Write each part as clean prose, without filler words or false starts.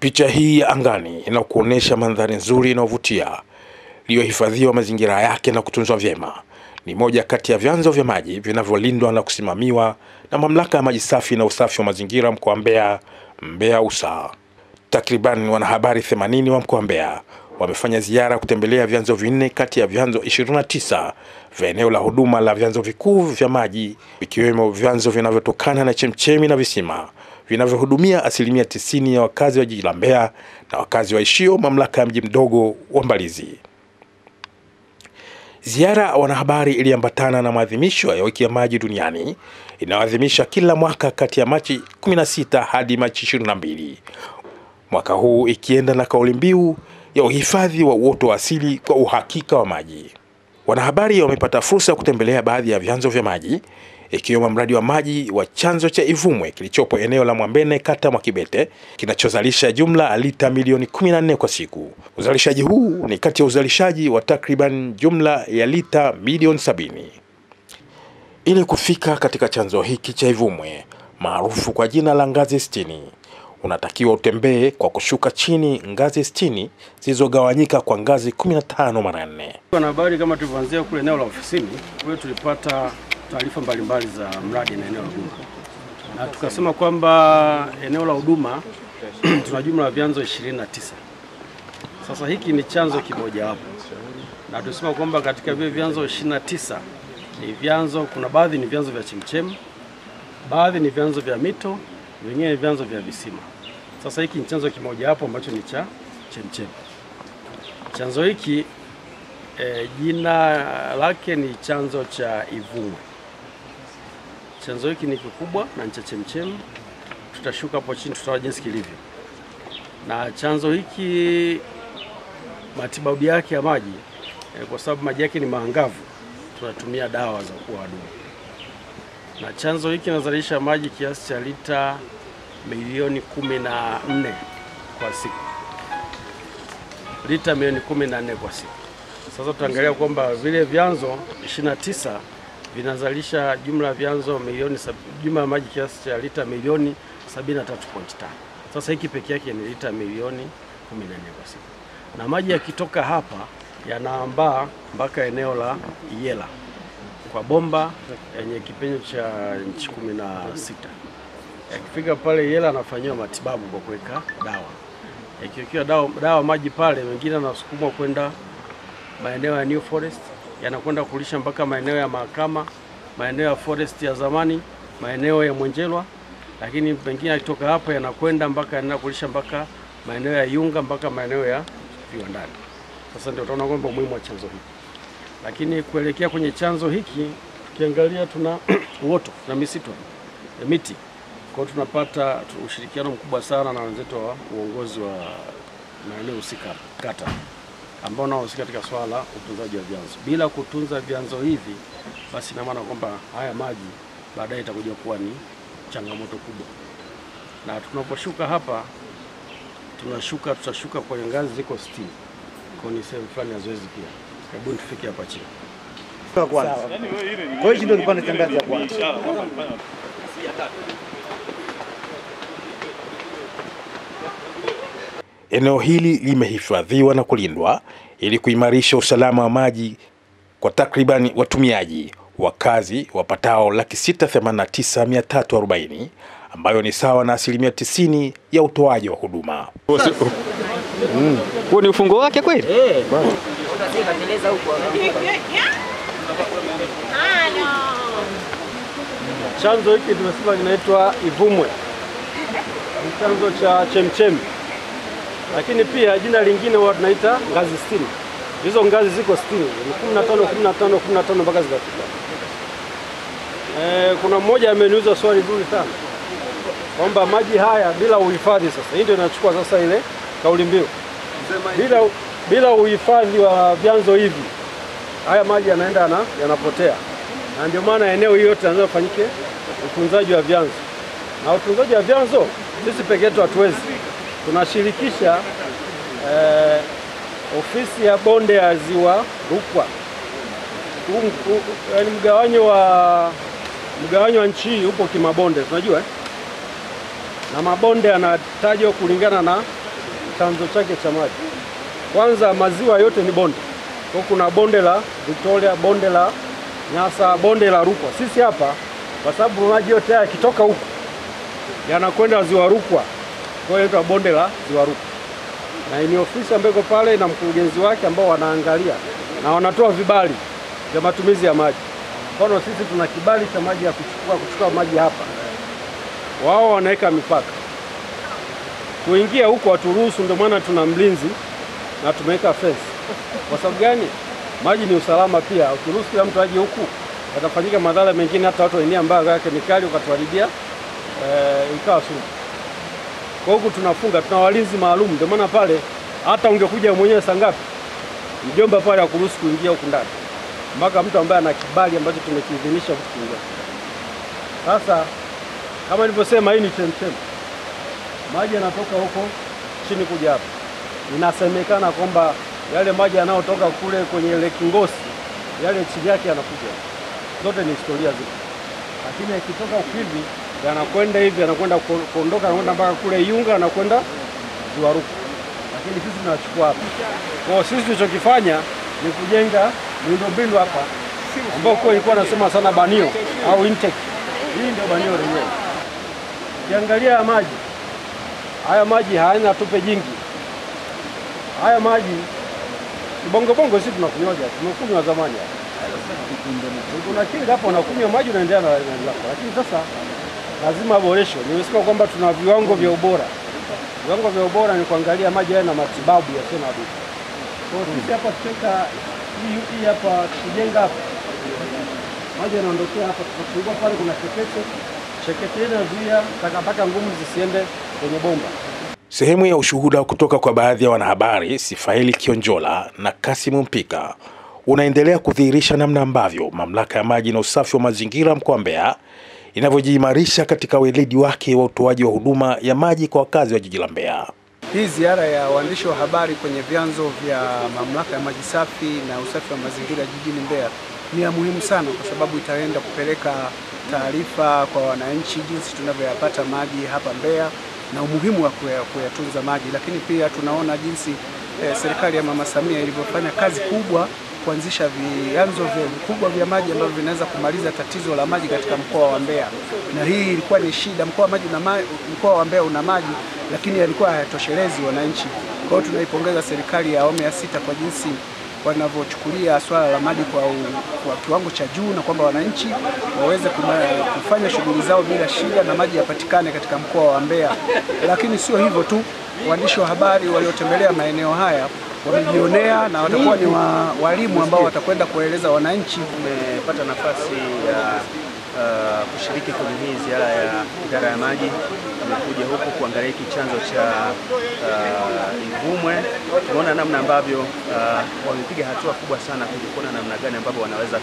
Picha hii ya angani inakuonesha mandhari nzuri inayovutia iliyohifadhiwa mazingira yake na kutunzwa vyema. Ni moja kati ya vyanzo vya maji vinavyolindwa na kusimamiwa na Mamlaka ya Maji Safi na Usafi wa Mazingira mkoa wa Mbeya, MBEA-USA. Takriban wanahabari 80 wa mkoa wa Mbeya wamefanya ziara kutembelea vyanzo vinne kati ya vyanzo 29 vya eneo la huduma la vyanzo vikuu vya maji, vikiwemo vyanzo vinavyotokana na chemchemi na visima vinavyohudumia 90% ya wakazi wa jiji la Mbeya na wakazi waishio mamlaka ya mji mdogo wa Mbalizi. Ziara wanahabari iliambatana na maadhimisho ya wiki ya maji duniani inayoadhimisha kila mwaka kati ya Machi 16 hadi Machi 22. Mwaka huu ikienda na kauli mbiu ya uhifadhi wa uoto wa asili kwa uhakika wa maji. Wanahabari wamepata fursa ya kutembelea baadhi ya vyanzo vya maji ikiwemo mradi wa maji wa chanzo cha Ivumwe kilichopo eneo la Mwambene kata Mwakibete kinachozalisha jumla lita milioni 14 kwa siku. Uzalishaji huu ni kati ya uzalishaji wa takriban jumla ya lita milioni 70. Ili kufika katika chanzo hiki cha Ivumwe maarufu kwa jina la ngazi 60, unatakiwa utembee kwa kushuka chini ngazi 60 zilizogawanyika kwa ngazi 15 mara 4. Wanahabari, kama tulivyoanzia kule eneo la ofisini, kwa tulipata taarifa mbalimbali za mradi na eneo la huduma. Na tukasema kwamba eneo la huduma tuna jumla ya vyanzo 29. Sasa hiki ni chanzo kimoja hapo. Na tunasema kwamba katika vile vyanzo 29 ni vyanzo, kuna baadhi ni vyanzo vya chemchem, baadhi ni vyanzo vya mito, vingine ni vyanzo vya visima. Sasa hiki ni chanzo kimoja hapo ambacho ni cha chemchem. Chanzo hiki jina lake ni chanzo cha Ivumwe. Chanzo hiki ni kikubwa na ni cha chemchem. Tutashuka hapo chini tutaona jinsi kilivyo. Na chanzo hiki matibabu yake ya maji, kwa sababu maji yake ni maangavu, tunatumia dawa za kuua wadudu. Na chanzo hiki kinazalisha maji kiasi cha lita milioni 14 kwa siku. Lita milioni 14 kwa siku. Sasa tutaangalia kwamba vile vyanzo 29 vinazalisha jumla vyanzo milioni jumla maji kiasi cha lita milioni 73.5. Sasa hiki pekee yake ni lita milioni 14 kwa siku. Na maji yakitoka hapa yanaambaa mpaka eneo la Iyela kwa bomba yenye kipenyo cha inchi 16. Yakifika pale Iyela anafanywa matibabu kwa kuweka dawa. Yakiwekwa dawa maji pale, mengine yanasukumwa kwenda maeneo ya New Forest, yanakwenda kulisha mpaka maeneo ya Mahakama, maeneo ya Forest ya zamani, maeneo ya Mwenjelwa, lakini mengine yakitoka hapa yanakwenda mpaka yanaenda kulisha mpaka maeneo ya Yunga mpaka maeneo ya viwandani. Sasa ndio utaona kwamba umuhimu wa chanzo hiki. Lakini kuelekea kwenye chanzo hiki tukiangalia tuna uoto na misitu, miti. Kwa hiyo tunapata ushirikiano mkubwa sana na wenzetu wa uongozi wa maeneo husika kata ambao wanahusika katika swala la utunzaji wa vyanzo. Bila kutunza vyanzo hivi, basi ina maana kwamba haya maji baadaye itakuja kuwa ni changamoto kubwa. Na tunaposhuka hapa tutashuka kwenye ngazi ziko 60. Kwa ni sehemu fulani ya zoezi pia. Hebu tufike hapa chini. Kwa hiyo ndio kipande cha ngazi ya kwanza. Eneo hili limehifadhiwa na kulindwa ili kuimarisha usalama wa maji kwa takriban watumiaji wakazi wapatao 689,340, ambayo ni sawa na 90% ya utoaji wa huduma. Huo ni ufungo wake kweli? Chanzo hiki tumesema kinaitwa Ivumwe. Ni chanzo cha chemchem. Lakini pia jina lingine huwa tunaita ngazi 60. Hizo ngazi ziko 60, ni 15 mpaka zikafika. Kuna mmoja ameniuliza swali zuri sana kwamba maji haya bila uhifadhi, sasa hii ndio inachukua sasa ile kauli mbiu. Bila uhifadhi wa vyanzo hivi, haya maji yanapotea. Na ndio maana eneo hili yote lazima fanyike utunzaji wa vyanzo. Na utunzaji wa vyanzo sisi pekee yetu hatuwezi. Tunashirikisha ofisi ya bonde ya Ziwa Rukwa. Yaani mgawanyo wa nchi hii upo kimabonde, tunajua. Na mabonde yanatajwa kulingana na chanzo chake cha maji. Kwanza maziwa yote ni bonde. Kwa kuna bonde la Victoria, bonde la Nyasa, bonde la Rukwa. Sisi hapa kwa sababu maji yote haya yakitoka huku yanakwenda ziwa Rukwa. Kwa hiyo inaitwa bonde la ziwa Rukwa. Na ni ofisi ambayo iko pale na mkurugenzi wake ambao wanaangalia na wanatoa vibali vya matumizi ya maji. Kwa hiyo sisi tuna kibali cha maji ya kuchukua maji hapa. Wao wanaweka mipaka. Kuingia huko waturuhusu, ndio maana tuna mlinzi na tumeweka fence. Kwa sababu gani? Maji ni usalama pia. Ukiruhusu kila mtu aje huku, yatafanyika madhara mengine, hata watu wenyewe ambao ya kemikali wakatuharibia ikawa sumu. Kwa huku tunafunga, tuna walinzi maalum. Ndio maana pale hata ungekuja mwenyewe saa ngapi, mjomba pale hakuruhusu kuingia huku ndani. Mpaka mtu ambaye ana kibali ambacho tumekiidhinisha kuingia. Sasa kama nilivyosema, hii ni chemchem. Maji yanatoka huko chini kuja hapa. Inasemekana kwamba yale maji yanayotoka kule kwenye Lake Ngosi, yale chini yake yanakuja. Zote ni historia zile. Lakini yakitoka huko hivi yanakwenda hivi, yanakwenda kuondoka, yanakwenda mpaka kule Iunga, yanakwenda ziwa Rukwa. Lakini sisi tunachukua hapa. Kwa sisi tulichokifanya ni kujenga miundombinu hapa ambao kwa ilikuwa nasema sana banio au intake. Hii ndio banio lenyewe. Ukiangalia maji, haya maji hayana tope jingi. Haya maji bongo sisi tunakunywaga, tumekunywa zamani hapa. Kuna kinga hapo unakunywa maji unaendelea na zako. Lakini sasa lazima aboreshwe. Nimesikia kwamba tuna viwango vya ubora. Viwango vya ubora ni kuangalia maji haya na matibabu yasiyo na adui. Kwa hiyo sisi hapa tutaweka hii hapa kujenga hapa. Maji yanaondokea hapa, tutafungua pale kuna chekete inazuia takataka ngumu zisiende kwenye bomba. Sehemu ya ushuhuda kutoka kwa baadhi ya wanahabari Sifaeli Kionjola na Kasimu Mpika unaendelea kudhihirisha namna ambavyo mamlaka ya maji na usafi wa mazingira mkoa wa Mbeya inavyojiimarisha katika weledi wake wa utoaji wa huduma ya maji kwa wakazi wa jiji la Mbeya. Hii ziara ya waandishi wa habari kwenye vyanzo vya mamlaka ya maji safi na usafi wa mazingira jijini Mbeya ni ya muhimu sana, kwa sababu itaenda kupeleka taarifa kwa wananchi jinsi tunavyoyapata maji hapa Mbeya na umuhimu wa kuyatunza maji. Lakini pia tunaona jinsi serikali ya Mama Samia ilivyofanya kazi kubwa kuanzisha vyanzo vikubwa vya maji ambavyo vinaweza kumaliza tatizo la maji katika mkoa wa Mbeya. Na hii ilikuwa ni shida, mkoa wa Mbeya una maji lakini yalikuwa hayatoshelezi wananchi. Kwa hiyo tunaipongeza serikali ya awamu ya 6 kwa jinsi wanavyochukulia swala la maji kwa kiwango cha juu, na kwamba wananchi waweze kufanya shughuli zao bila shida na maji yapatikane katika mkoa wa Mbeya. Lakini sio hivyo tu, waandishi wa habari waliotembelea maeneo haya wamejionea na watakuwa ni walimu ambao watakwenda kueleza wananchi. Tumepata nafasi ya kushiriki kwenye hii ziara ya idara ya maji. Tumekuja huku kuangalia hiki chanzo cha Ivumwe. Tumeona namna ambavyo wamepiga hatua kubwa sana kuona namna gani ambavyo wanaweza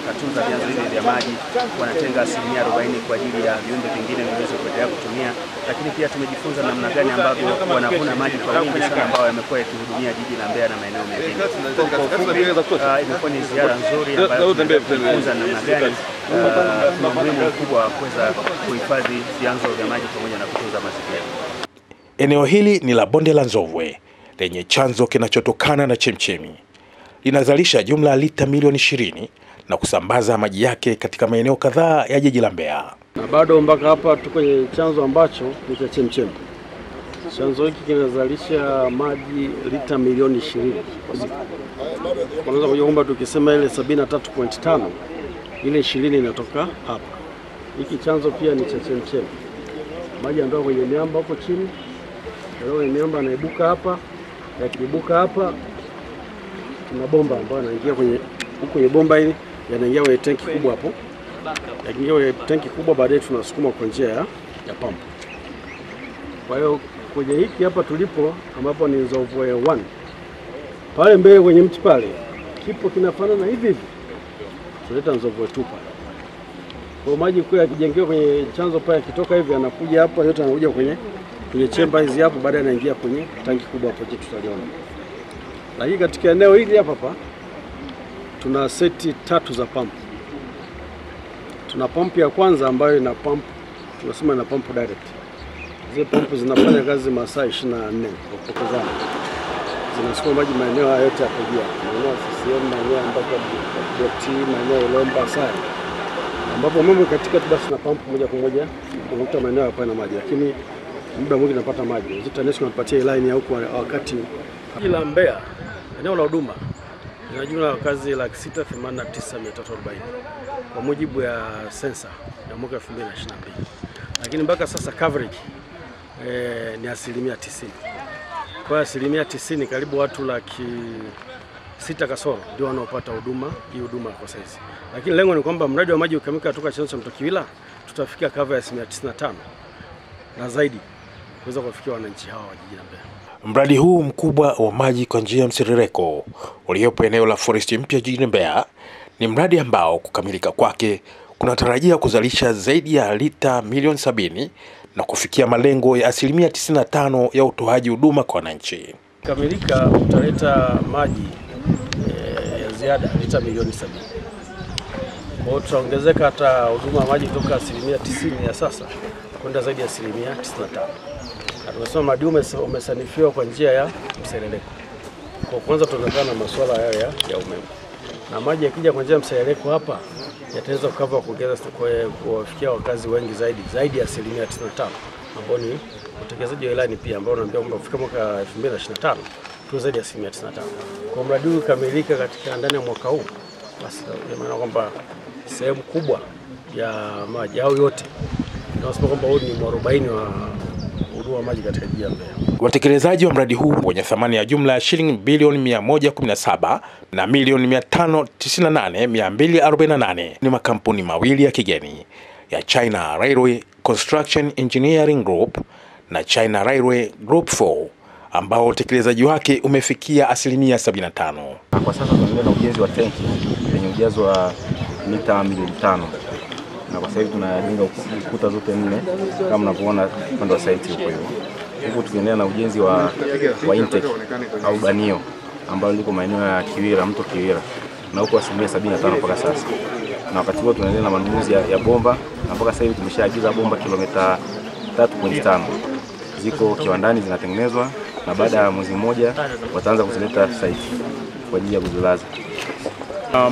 kutunza vyanzo hivi vya maji. Wanatenga 40% kwa ajili ya viumbe vingine viweze kuendelea kutumia, lakini pia tumejifunza namna gani ambavyo wanavuna maji kwa wingi sana ambao yamekuwa yakihudumia jiji la Mbeya na maeneo mengine. Imekuwa ni ziara nzuri ambayo tumejifunza namna gani umuhimu mkubwa wa kuweza kuhifadhi vyanzo vya maji pamoja na kutunza mazingira. Eneo hili ni la bonde la Nzovwe lenye chanzo kinachotokana na chemchemi. Linazalisha jumla ya lita milioni 20 na kusambaza maji yake katika maeneo kadhaa ya jiji la Mbeya. Na bado mpaka hapa tuko kwenye chanzo ambacho ni cha chemchemi. Chanzo hiki kinazalisha maji lita milioni 20 kwa siku. Unaweza kujua kwamba tukisema ile 73.5 ile 20 inatoka hapa. Hiki chanzo pia ni cha chemchemi. Maji yanatoka kwenye miamba hapo chini. Leo miamba yanaibuka hapa. Yakiibuka hapa tuna bomba ambayo yanaingia kwenye bomba hili, yanaingia kwenye tanki kubwa hapo. Yakiingia kwenye tanki kubwa, baadaye tunasukuma kwa njia ya pump. Kwa hiyo kwenye hiki hapa tulipo ambapo ni Nzovwe 1. Pale mbele kwenye mti pale kipo kinafanana hivi. Tuleta Nzovwe 2 pale. Kwa maji kwa yakijengewa kwenye chanzo pale, kitoka hivi anakuja hapa, yote yanakuja kwenye chemba hizi hapo, baadaye anaingia kwenye tanki kubwa hapo tutaliona. Lakini katika eneo hili hapa tuna seti 3 za pump. Tuna pump ya kwanza ambayo ina pump, tunasema ina pump direct. Zile pampu zinafanya kazi masaa 24 kwa kupokezana. Zinasukuma maji maeneo haya yote hapo juu. Maeneo ya CCM, maeneo ambapo Boti, maeneo ya Lomba Sai. Ambapo mambo katika tu basi na pampu moja kwa moja kuvuta maeneo hapa na maji. Lakini muda mwingi napata maji. TANESCO napatia line ya huko wakati jiji la Mbeya, eneo la huduma ina jumla ya wakazi 689,340 kwa mujibu ya sensa ya mwaka 2022. Lakini mpaka sasa coverage ni 90%. Kwa 90%, karibu watu 600,000 kasoro ndio wanaopata hii huduma kwa sasa. Lakini lengo ni kwamba mradi wa maji ukamilika kutoka chanzo cha Mto Kiwila, tutafikia cover ya 95% na zaidi kuweza kufikia wananchi hawa wa jiji la Mbeya. Mradi huu mkubwa wa maji kwa njia ya mtiririko uliopo eneo la Forest Mpya jijini Mbeya ni mradi ambao kukamilika kwake kunatarajia kuzalisha zaidi ya lita milioni 70 na kufikia malengo ya 95% ya utoaji huduma kwa wananchi. Kamilika utaleta maji ya ziada lita milioni 70. Kwa hiyo tutaongezeka hata huduma ya maji kutoka 90% ya sasa kwenda zaidi ya 95%. Na tunasema mradi umesanifiwa kwa njia ya mseleleko. Kwa kwanza tunaanza na masuala haya ya umeme. Na maji yakija kwa njia ya mseleleko hapa yataweza kukava kuongeza kuwafikia wakazi wengi zaidi ya 95%, ambao ni utekelezaji wa ilani pia ambao unaambia kwamba kufika mwaka 2025 tu zaidi ya 95%. Kwa mradi huu kukamilika katika ndani ya mwaka huu, basi maana kwamba sehemu kubwa ya maji au yote tunasema kwamba huu ni 40 wa huduma maji katika jiji la Mbeya. Watekelezaji wa mradi huu wenye thamani ya jumla ya shilingi bilioni 117 na milioni 598,248 ni makampuni mawili ya kigeni ya China Railway Construction Engineering Group na China Railway Group 4 ambao utekelezaji wake umefikia 75%. Kwa sasa tunaendelea na ujenzi wa tenki lenye ujazo wa mita milioni 5. Na kwa sasa hivi tunajenga kuta zote 4 kama mnavyoona upande wa site huko hiyo. Huko tukiendelea na ujenzi wa intake au banio ambalo liko maeneo ya Kiwira, mto Kiwira. Na huko 75% mpaka sasa. Na wakati huo tunaendelea na manunuzi ya bomba na mpaka sasa hivi tumeshaagiza bomba kilomita 3.5. Ziko kiwandani zinatengenezwa na baada ya mwezi mmoja wataanza kuzileta site kwa ajili ya kuzilaza.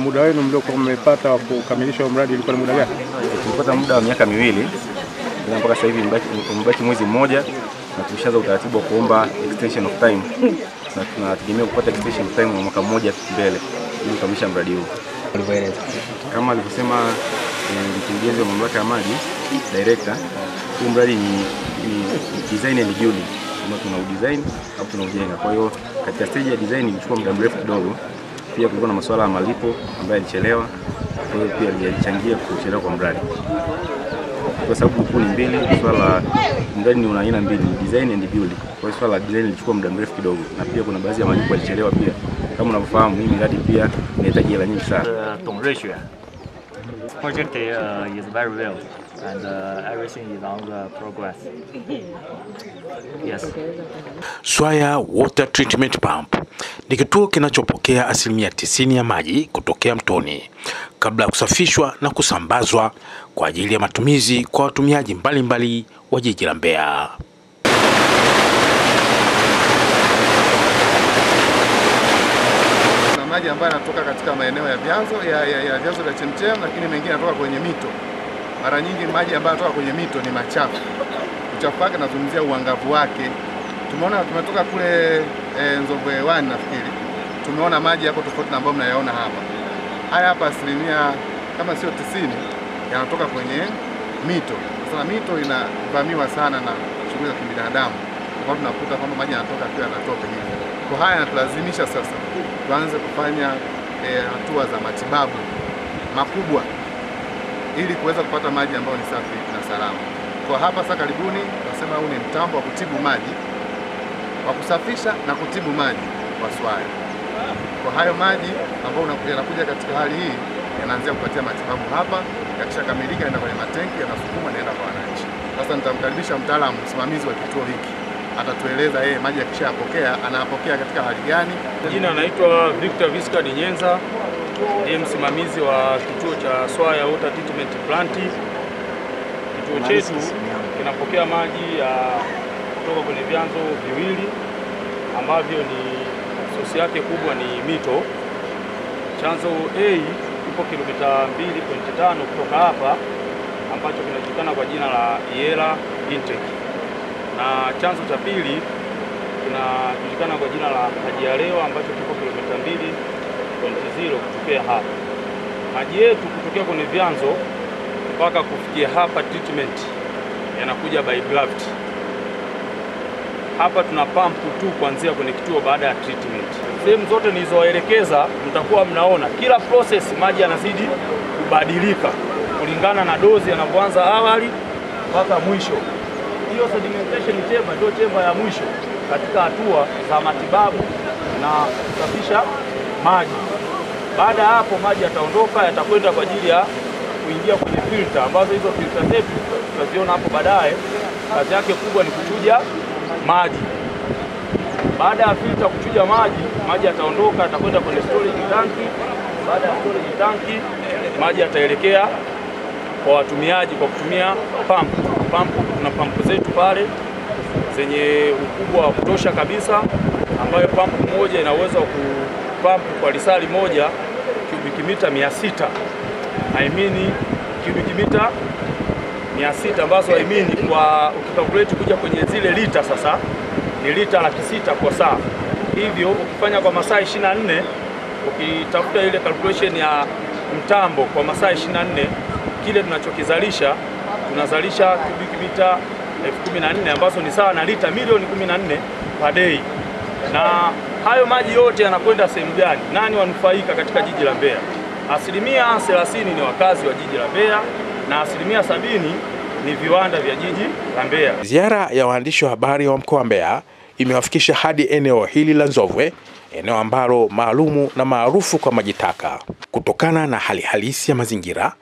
Muda wenu mliokuwa mmepata wa kukamilisha mradi ulikuwa ni muda gani? Tulipata muda wa miaka 2 na mpaka sasa hivi mbaki mwezi mmoja na tumeshaanza utaratibu wa kuomba extension of time na tunategemea kupata extension of time wa mwaka mmoja mbele ili kukamilisha mradi huu. Kama alivyosema mkurugenzi wa mamlaka ya maji director, huu mradi ni design and building. Tuna design au tunaujenga. Kwa hiyo katika stage ya design ilichukua muda mrefu kidogo. Pia kulikuwa na masuala ya malipo ambayo yalichelewa. Kwa hiyo pia yalichangia kuchelewa kwa mradi. Kwa sababu kuu ni mbili, swala mradi ni una aina mbili, design and build. Kwa hiyo swala design ilichukua muda mrefu kidogo na pia kuna baadhi ya malipo yalichelewa pia. Kama unavyofahamu hii miradi pia inahitaji hela nyingi sana. Project is very well and everything is on the progress. Yes. Swaya Water Treatment Pump ni kituo kinachopokea 90% ya maji kutokea mtoni kabla ya kusafishwa na kusambazwa kwa ajili ya matumizi kwa watumiaji mbalimbali wa jiji la Mbeya. Maji ambayo yanatoka katika maeneo ya vyanzo vya chemchem, lakini mengine yanatoka kwenye mito. Mara nyingi maji ambayo yanatoka kwenye mito ni machafu. Uchafu wake nazungumzia uangavu wake. Tumetoka kule Nzovwe 1 nafikiri. Tumeona maji yako tofauti na ambayo mnayaona hapa. Haya hapa 90% kama sio 90 yanatoka kwenye mito. Sasa mito inavamiwa sana na shughuli za kibinadamu. Kwa tunakuta kwamba maji yanatoka pia yanatoka hivi. Kwa haya yanatulazimisha sasa tuanze kufanya hatua za matibabu makubwa ili kuweza kupata maji ambayo ni safi na salama. Kwa hapa sasa karibuni tunasema huu ni mtambo wa kutibu maji, wa kusafisha na kutibu maji kwa Swaya. Kwa hayo maji ambayo yanakuja katika hali hii yanaanzia kupatia matibabu hapa, yakisha kamilika yanaenda kwenye matenki, yanasukuma naenda kwa wananchi. Sasa nitamkaribisha mtaalamu msimamizi wa kituo hiki. Atatueleza yeye maji akishapokea anapokea katika hali gani. Jina anaitwa Victor Viscard Nyenza, ndiye msimamizi wa kituo cha Swaya Water Treatment Plant. Kituo Kituo chetu kinapokea maji kutoka kwenye vyanzo viwili ambavyo ni sosi yake kubwa ni mito. Chanzo A kipo kilomita 2.5 kutoka hapa ambacho kinajulikana kwa jina la Iela Intake, na chanzo cha pili kinajulikana kwa jina la Hajialewa ambacho kipo kilomita 2.0 kutokea hapa. Maji yetu kutokea kwenye vyanzo mpaka kufikia hapa treatment yanakuja by gravity. Hapa tuna pump tu kuanzia kwenye kituo baada ya treatment. Sehemu zote nilizowaelekeza mtakuwa mnaona kila process maji yanazidi kubadilika kulingana na dozi yanavyoanza awali mpaka mwisho. Hiyo sedimentation chamber ndio chamber ya mwisho katika hatua za matibabu na kusafisha maji. Baada ya hapo maji yataondoka, yatakwenda kwa ajili ya kuingia kwenye filter ambazo hizo filter zetu tutaziona hapo baadaye. Kazi yake kubwa ni kuchuja maji. Baada ya filter kuchuja maji, maji yataondoka, yatakwenda kwenye storage tanki. Baada ya storage tanki, maji yataelekea kwa watumiaji kwa kutumia pump. Kuna pump zetu pale zenye ukubwa wa kutosha kabisa, ambayo pump moja ina uwezo wa kupump kwa lisali moja cubic mita 600. Cubic mita 600 ambazo kwa ukikalculate kuja kwenye zile lita sasa ni lita 600 kwa saa. Hivyo ukifanya kwa masaa 24, ukitafuta ile calculation ya mtambo kwa masaa 24, kile tunachokizalisha tunazalisha cubic mita 14,000 ambazo ni sawa na lita milioni 14 per day. Na hayo maji yote yanakwenda sehemu gani? Nani wanufaika katika jiji la Mbeya? 30% ni wakazi wa jiji la Mbeya na 70% ni viwanda vya jiji la Mbeya. Ziara ya waandishi wa habari wa mkoa wa Mbeya imewafikisha hadi eneo hili la Nzovwe, eneo ambalo maalumu na maarufu kwa maji taka. Kutokana na hali halisi ya mazingira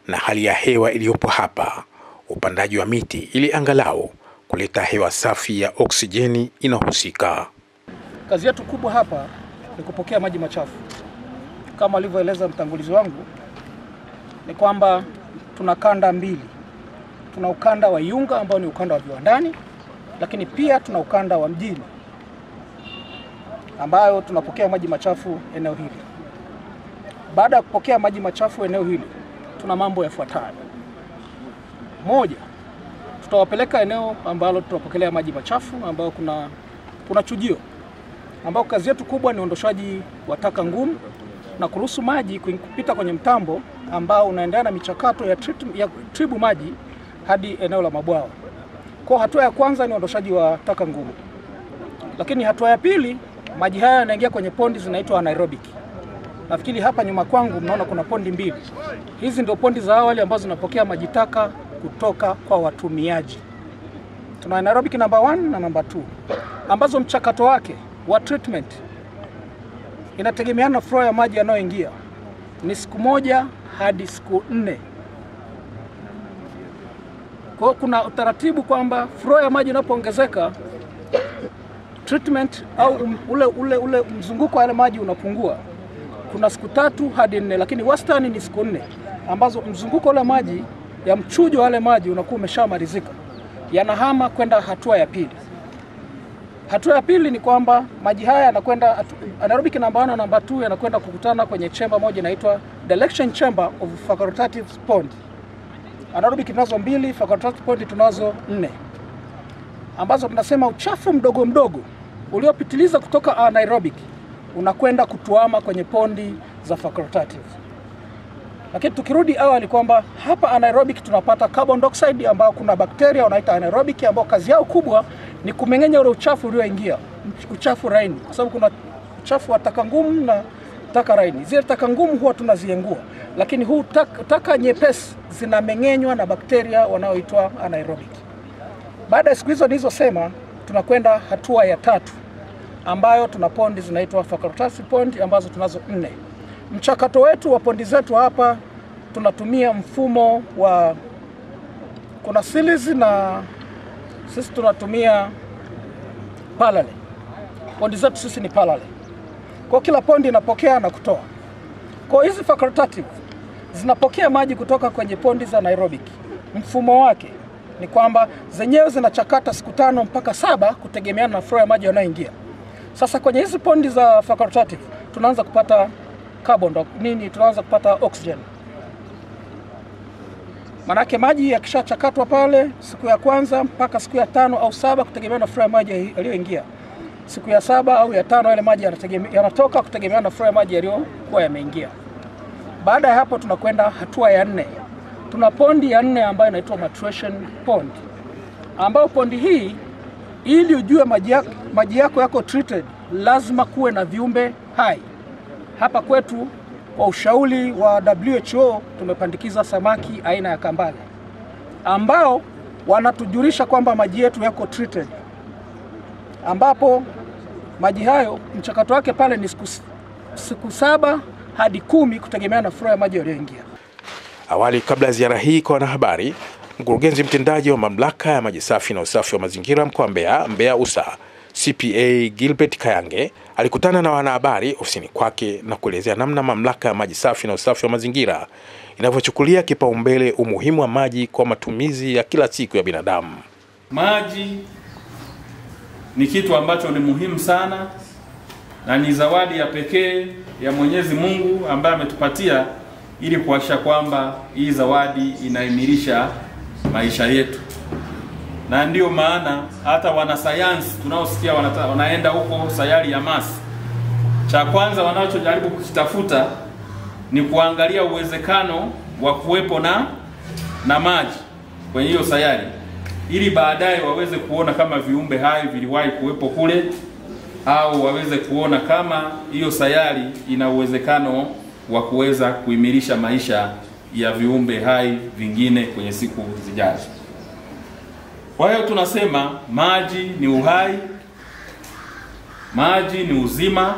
na hali ya hewa iliyopo hapa, upandaji wa miti ili angalau kuleta hewa safi ya oksijeni inahusika. Kazi yetu kubwa hapa ni kupokea maji machafu. Kama alivyoeleza mtangulizi wangu, ni kwamba tuna kanda mbili. Tuna ukanda wa Iunga ambao ni ukanda wa viwandani, lakini pia tuna ukanda wa mjini ambayo tunapokea maji machafu eneo hili. Baada ya kupokea maji machafu eneo hili, tuna mambo yafuatayo. Moja, tutawapeleka eneo ambalo tutapokelea maji machafu ambao kuna chujio, ambao kazi yetu kubwa ni ondoshaji wa taka ngumu na kuruhusu maji kupita kwenye mtambo ambao unaendana na michakato ya tribu maji hadi eneo la mabwawa. Kwa hatua ya kwanza ni ondoshaji wa taka ngumu. Lakini hatua ya pili, maji haya yanaingia kwenye pondi zinaitwa anaerobic. Nafikiri hapa nyuma kwangu mnaona kuna pondi mbili. Hizi ndio pondi za awali ambazo zinapokea maji taka kutoka kwa watumiaji. Tuna anaerobic number 1 na number 2 ambazo mchakato wake wa treatment inategemeana na flow ya maji yanayoingia. Ni siku 1 hadi siku 4. Kwa kuna utaratibu kwamba flow ya maji inapoongezeka, treatment au ule mzunguko wa yale maji unapungua. Kuna siku 3 hadi 4, lakini wastani ni siku 4 ambazo mzunguko wa maji ya mchujo wa yale maji unakuwa umeshamalizika. Yanahama kwenda hatua ya pili. Hatua ya pili ni kwamba maji haya yanakwenda anaerobic number 1 na number 2 yanakwenda kukutana kwenye chamber moja inaitwa dilution chamber of facultative pond. Anaerobic tunazo 2, facultative pond tunazo 4. Ambazo tunasema uchafu mdogo mdogo uliopitiliza kutoka anaerobic unakwenda kutuama kwenye pondi za facultative. Lakini tukirudi awali kwamba hapa anaerobic tunapata carbon dioxide ambao kuna bakteria wanaita anaerobic ambao kazi yao kubwa ni kumeng'enya ule uchafu ulioingia, uchafu laini, kwa sababu kuna uchafu wa taka ngumu na taka laini. Zile taka ngumu huwa tunaziengua, lakini huu taka nyepesi zinameng'enywa na bakteria wanaoitwa anaerobic. Baada ya siku hizo nilizosema, tunakwenda hatua ya 3 ambayo tuna pondi zinaitwa facultative pond ambazo tunazo 4. Mchakato wetu wa pondi zetu hapa tunatumia mfumo wa kuna series na sisi tunatumia parallel. Pondi zetu sisi ni parallel. Kwa kila pondi inapokea na kutoa. Kwa hizi facultative zinapokea maji kutoka kwenye pondi za anaerobic. Mfumo wake ni kwamba zenyewe zinachakata siku 5 mpaka 7 kutegemeana na flow ya maji yanayoingia. Sasa kwenye hizi pondi za facultative tunaanza kupata carbon tunaanza kupata oxygen. Manake maji yakishachakatwa pale siku ya kwanza mpaka siku ya 5 au 7 kutegemeana na flow ya maji yaliyoingia. Siku ya 7 au ya 5 yale maji yanatoka kutegemeana na flow ya maji yaliyokuwa yameingia. Baada ya hapo tunakwenda hatua ya 4. Tuna pondi ya 4 ambayo inaitwa maturation pond. Ambayo pondi hii ili ujue maji yako yako treated lazima kuwe na viumbe hai. Hapa kwetu kwa ushauri wa WHO tumepandikiza samaki aina ya kambale ambao wanatujulisha kwamba maji yetu yako treated, ambapo maji hayo mchakato wake pale ni siku 7 hadi 10 kutegemeana na flow ya maji yaliyoingia. Awali, kabla ya ziara hii kwa wanahabari, mkurugenzi mtendaji wa mamlaka ya maji safi na usafi wa mazingira mkoa wa Mbeya USA, CPA Gilbert Kayange, alikutana na wanahabari ofisini kwake na kuelezea namna mamlaka ya maji safi na usafi wa mazingira inavyochukulia kipaumbele umuhimu wa maji kwa matumizi ya kila siku ya binadamu. Maji ni kitu ambacho ni muhimu sana na ni zawadi ya pekee ya Mwenyezi Mungu ambaye ametupatia ili kuhakikisha kwamba hii zawadi inaimilisha maisha yetu. Na ndio maana hata wanasayansi tunaosikia wanaenda huko sayari ya Mars, cha kwanza wanachojaribu kukitafuta ni kuangalia uwezekano wa kuwepo na maji kwenye hiyo sayari, ili baadaye waweze kuona kama viumbe hai viliwahi kuwepo kule, au waweze kuona kama hiyo sayari ina uwezekano wa kuweza kuimilisha maisha ya viumbe hai vingine kwenye siku zijazo. Kwa hiyo tunasema maji ni uhai, maji ni uzima,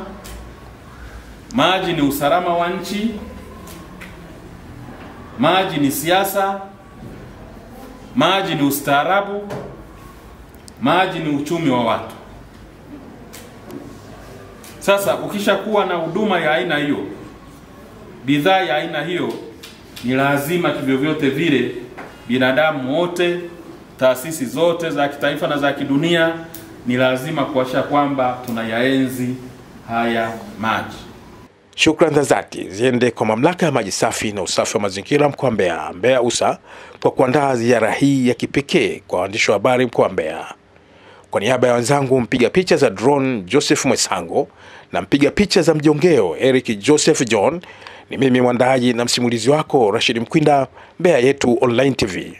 maji ni usalama wa nchi, maji ni siasa, maji ni ustaarabu, maji ni uchumi wa watu. Sasa ukishakuwa na huduma ya aina hiyo, bidhaa ya aina hiyo, ni lazima kivyovyote vile binadamu wote, taasisi zote za kitaifa na za kidunia, ni lazima kuhakikisha kwamba tunayaenzi haya maji. Shukrani za dhati ziende kwa mamlaka ya maji safi na usafi wa mazingira mkoa wa Mbeya, Mbeya USA, kwa kuandaa ziara hii ya kipekee kwa waandishi wa habari mkoa wa Mbeya. Kwa niaba ya wenzangu mpiga picha za drone Joseph Mwesango na mpiga picha za mjongeo Eric Joseph John, ni mimi mwandaaji na msimulizi wako Rashid Mkwinda, Mbeya Yetu Online TV.